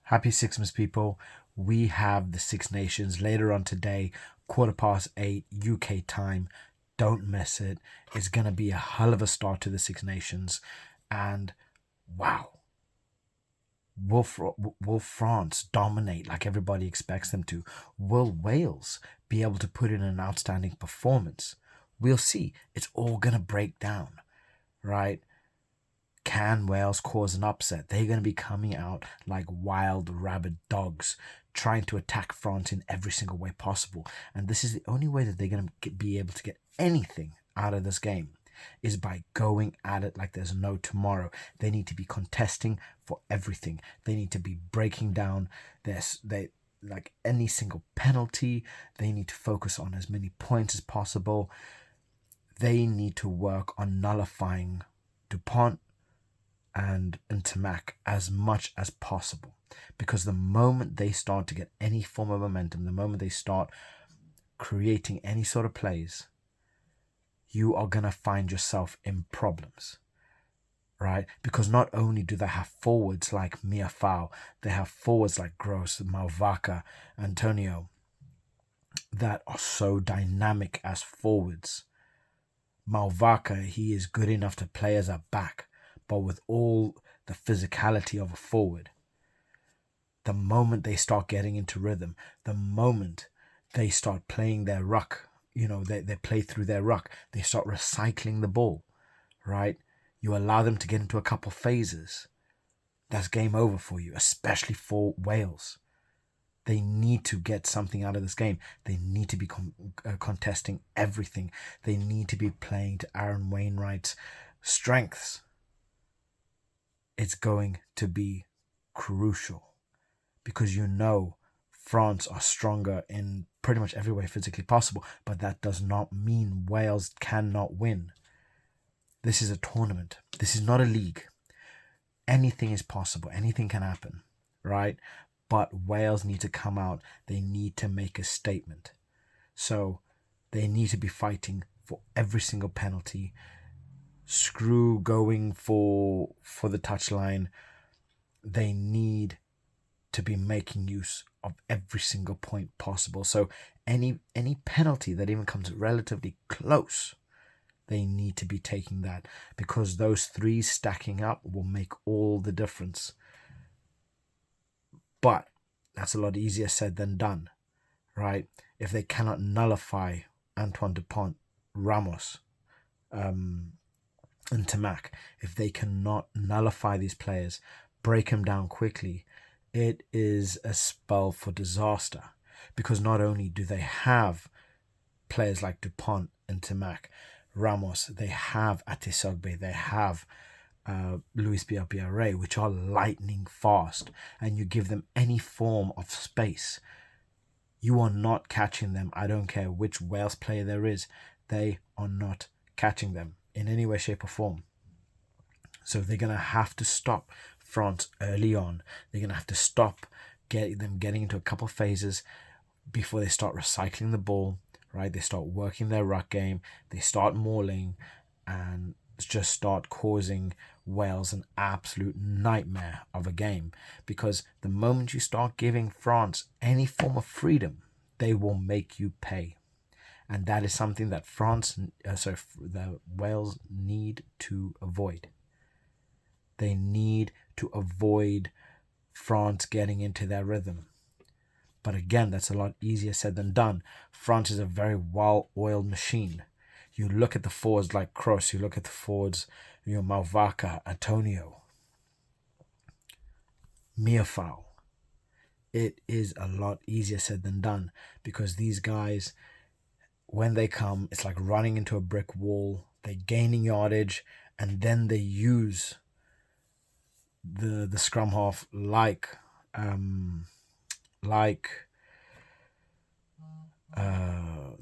Happy Sixmas, people. We have the Six Nations later on today, 8:15 UK time. Don't miss it. It's going to be a hell of a start to the Six Nations. And wow, will France dominate like everybody expects them to? Will Wales be able to put in an outstanding performance? We'll see. It's all going to break down, right? Can Wales cause an upset? They're going to be coming out like wild, rabid dogs, trying to attack France in every single way possible. And this is the only way that they're going to be able to get anything out of this game, is by going at it like there's no tomorrow. They need to be contesting for everything. They need to be breaking down like any single penalty. They need to focus on as many points as possible. They need to work on nullifying Dupont and Ntamak as much as possible, because the moment they start to get any form of momentum, the moment they start creating any sort of plays, you are going to find yourself in problems, right? Because not only do they have forwards like Miafao, they have forwards like Gross, Malvaka, Antonio, that are so dynamic as forwards. Malvaka, he is good enough to play as a back, but with all the physicality of a forward. The moment they start getting into rhythm, the moment they start playing their ruck, they play through their ruck, they start recycling the ball, right? You allow them to get into a couple phases, that's game over for you, especially for Wales. They need to get something out of this game. They need to be contesting everything. They need to be playing to Aaron Wainwright's strengths. It's going to be crucial, because France are stronger in pretty much every way physically possible, but that does not mean Wales cannot win. This is a tournament. This is not a league. Anything is possible. Anything can happen, right? But Wales need to come out. They need to make a statement. So they need to be fighting for every single penalty. Screw going for the touchline. They need to be making use of every single point possible. So any penalty that even comes relatively close, they need to be taking that, because those threes stacking up will make all the difference. But that's a lot easier said than done, right? If they cannot nullify Antoine Dupont, Ramos, and Tamak, if they cannot nullify these players, break them down quickly, it is a spell for disaster. Because not only do they have players like Dupont and Tamak, Ramos, they have Atisogbe, they have Luis Bielbiaré, which are lightning fast, and you give them any form of space, you are not catching them. I don't care which Wales player there is, they are not catching them in any way, shape or form. So they're going to have to stop France early on. They're going to have to stop them getting into a couple of phases before they start recycling the ball, right? They start working their ruck game, they start mauling, and just start causing Wales an absolute nightmare of a game. Because the moment you start giving France any form of freedom, they will make you pay. And that is something that the Wales need to avoid. They need to avoid France getting into their rhythm. But again, that's a lot easier said than done. France is a very well-oiled machine. You look at the forwards like Kroos, you look at the forwards, Malvaka, Antonio, Miafao. It is a lot easier said than done, because these guys, when they come, it's like running into a brick wall. They're gaining yardage, and then they use the scrum half like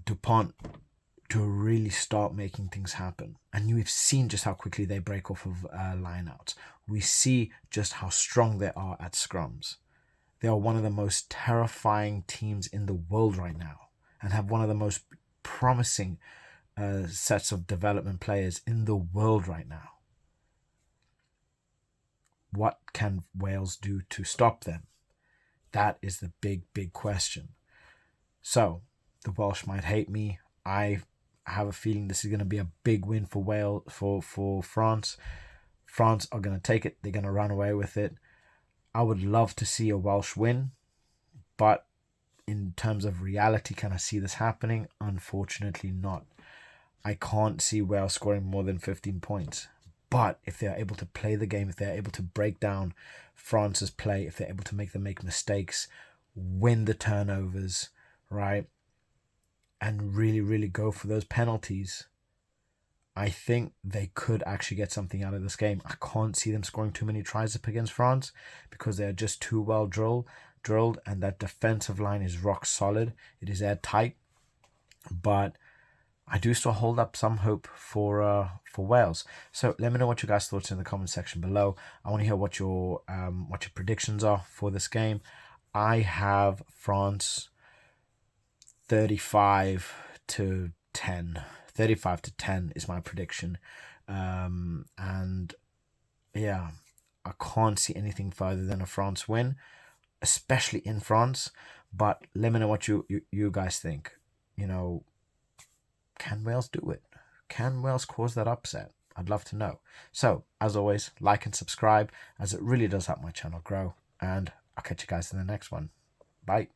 Dupont to really start making things happen. And we've seen just how quickly they break off of lineouts. We see just how strong they are at scrums. They are one of the most terrifying teams in the world right now, and have one of the most promising sets of development players in the world right now. What can Wales do to stop them? That is the big question. So the Welsh might hate me. I have a feeling this is going to be a big win for Wales, for France. France are going to take it. They're going to run away with it. I would love to see a Welsh win, but in terms of reality, can I see this happening? Unfortunately not. I can't see Wales scoring more than 15 points. But if they're able to play the game, if they're able to break down France's play, if they're able to make them make mistakes, win the turnovers, right, and really go for those penalties, I think they could actually get something out of this game. I can't see them scoring too many tries up against France because they're just too well drilled, and that defensive line is rock solid. It is airtight, but I do still hold up some hope for Wales. So let me know what you guys thoughts in the comment section below. I want to hear what your predictions are for this game. I have France 35 to 10. 35 to 10 is my prediction. And yeah, I can't see anything further than a France win, especially in France. But let me know what you guys think. Can Wales do it? Can Wales cause that upset? I'd love to know. So, as always, like and subscribe, as it really does help my channel grow. And I'll catch you guys in the next one. Bye.